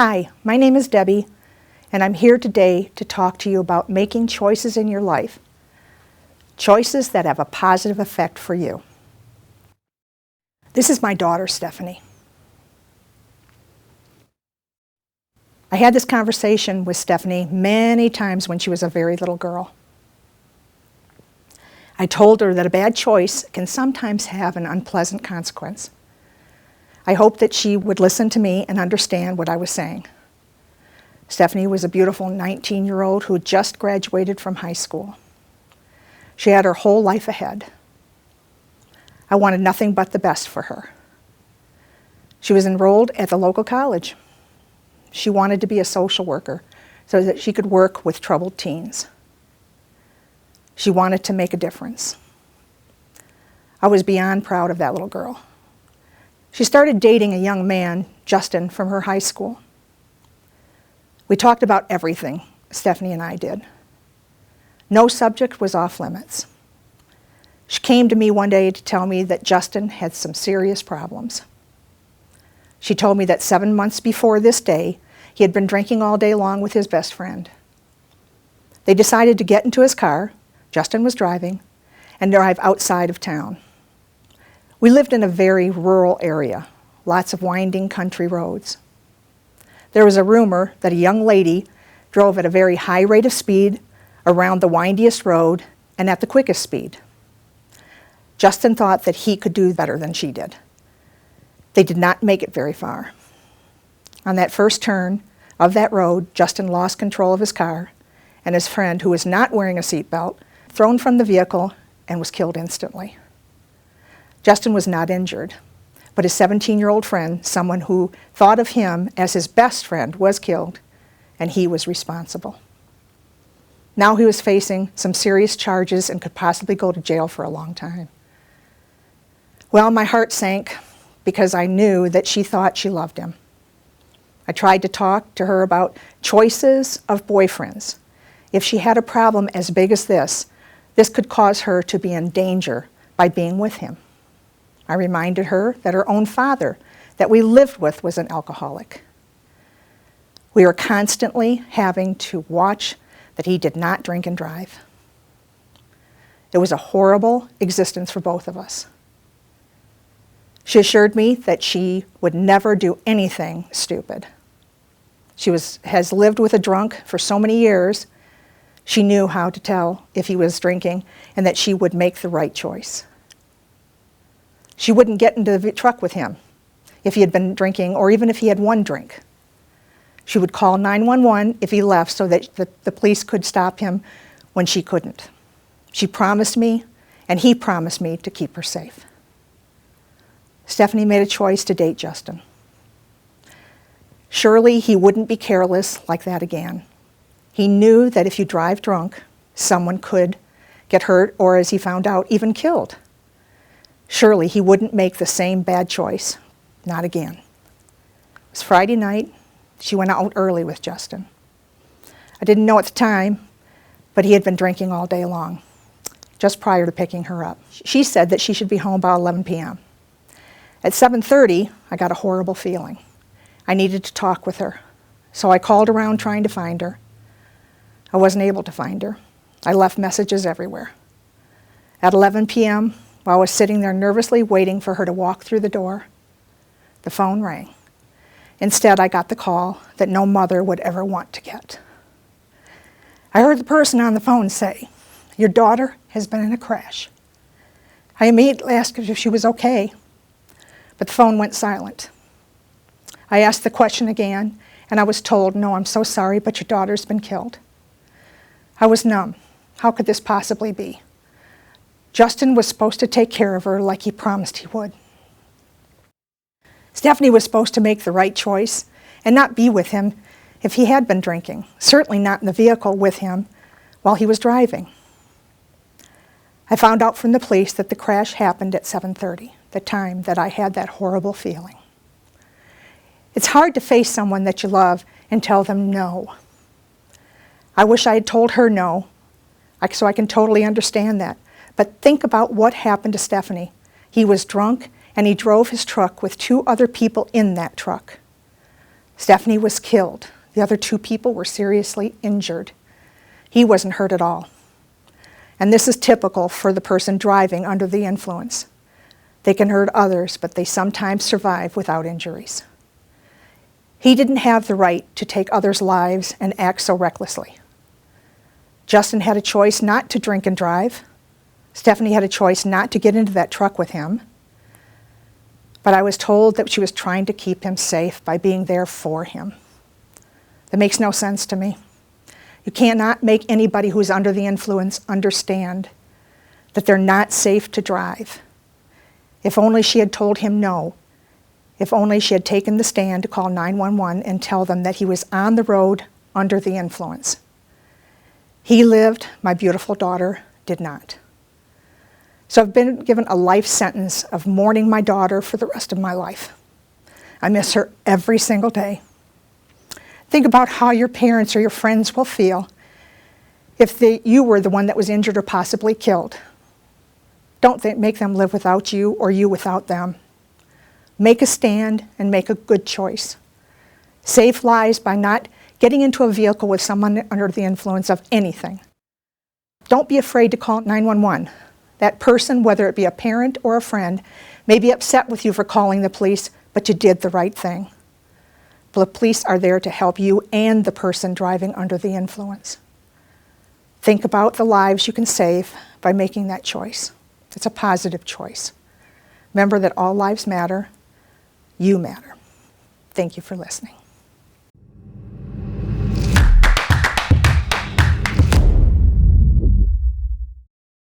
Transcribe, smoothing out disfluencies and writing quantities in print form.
Hi, my name is Debbie, and I'm here today to talk to you about making choices in your life. Choices that have a positive effect for you. This is my daughter, Stephanie. I had this conversation with Stephanie many times when she was a very little girl. I told her that a bad choice can sometimes have an unpleasant consequence. I hoped that she would listen to me and understand what I was saying. Stephanie was a beautiful 19-year-old who just graduated from high school. She had her whole life ahead. I wanted nothing but the best for her. She was enrolled at the local college. She wanted to be a social worker so that she could work with troubled teens. She wanted to make a difference. I was beyond proud of that little girl. She started dating a young man, Justin, from her high school. We talked about everything, Stephanie and I did. No subject was off limits. She came to me one day to tell me that Justin had some serious problems. She told me that 7 months before this day, he had been drinking all day long with his best friend. They decided to get into his car, Justin was driving, and drive outside of town. We lived in a very rural area, lots of winding country roads. There was a rumor that a young lady drove at a very high rate of speed around the windiest road and at the quickest speed. Justin thought that he could do better than she did. They did not make it very far. On that first turn of that road, Justin lost control of his car, and his friend, who was not wearing a seatbelt, thrown from the vehicle and was killed instantly. Justin was not injured, but his 17-year-old friend, someone who thought of him as his best friend, was killed, and he was responsible. Now he was facing some serious charges and could possibly go to jail for a long time. Well, my heart sank because I knew that she thought she loved him. I tried to talk to her about choices of boyfriends. If she had a problem as big as this could cause her to be in danger by being with him. I reminded her that her own father that we lived with was an alcoholic. We were constantly having to watch that he did not drink and drive. It was a horrible existence for both of us. She assured me that she would never do anything stupid. She has lived with a drunk for so many years. She knew how to tell if he was drinking and that she would make the right choice. She wouldn't get into the truck with him if he had been drinking or even if he had one drink. She would call 911 if he left so that the police could stop him when she couldn't. She promised me, and he promised me to keep her safe. Stephanie made a choice to date Justin. Surely he wouldn't be careless like that again. He knew that if you drive drunk, someone could get hurt or, as he found out, even killed. Surely he wouldn't make the same bad choice. Not again. It was Friday night. She went out early with Justin. I didn't know at the time, but he had been drinking all day long, just prior to picking her up. She said that she should be home about 11 p.m. At 7:30, I got a horrible feeling. I needed to talk with her, so I called around trying to find her. I wasn't able to find her. I left messages everywhere. At 11 p.m., while I was sitting there nervously waiting for her to walk through the door, the phone rang. Instead, I got the call that no mother would ever want to get. I heard the person on the phone say, "Your daughter has been in a crash." I immediately asked if she was okay, but the phone went silent. I asked the question again, and I was told, "No, I'm so sorry, but your daughter's been killed." I was numb. How could this possibly be? Justin was supposed to take care of her like he promised he would. Stephanie was supposed to make the right choice and not be with him if he had been drinking, certainly not in the vehicle with him while he was driving. I found out from the police that the crash happened at 7:30, the time that I had that horrible feeling. It's hard to face someone that you love and tell them no. I wish I had told her no, so I can totally understand that. But think about what happened to Stephanie. He was drunk and he drove his truck with 2 other people in that truck. Stephanie was killed. The other 2 people were seriously injured. He wasn't hurt at all. And this is typical for the person driving under the influence. They can hurt others, but they sometimes survive without injuries. He didn't have the right to take others' lives and act so recklessly. Justin had a choice not to drink and drive. Stephanie had a choice not to get into that truck with him. But I was told that she was trying to keep him safe by being there for him. That makes no sense to me. You cannot make anybody who's under the influence understand that they're not safe to drive. If only she had told him no. If only she had taken the stand to call 911 and tell them that he was on the road under the influence. He lived, my beautiful daughter did not. So I've been given a life sentence of mourning my daughter for the rest of my life. I miss her every single day. Think about how your parents or your friends will feel if you were the one that was injured or possibly killed. Don't make them live without you or you without them. Make a stand and make a good choice. Save lives by not getting into a vehicle with someone under the influence of anything. Don't be afraid to call 911. That person, whether it be a parent or a friend, may be upset with you for calling the police, but you did the right thing. The police are there to help you and the person driving under the influence. Think about the lives you can save by making that choice. It's a positive choice. Remember that all lives matter. You matter. Thank you for listening.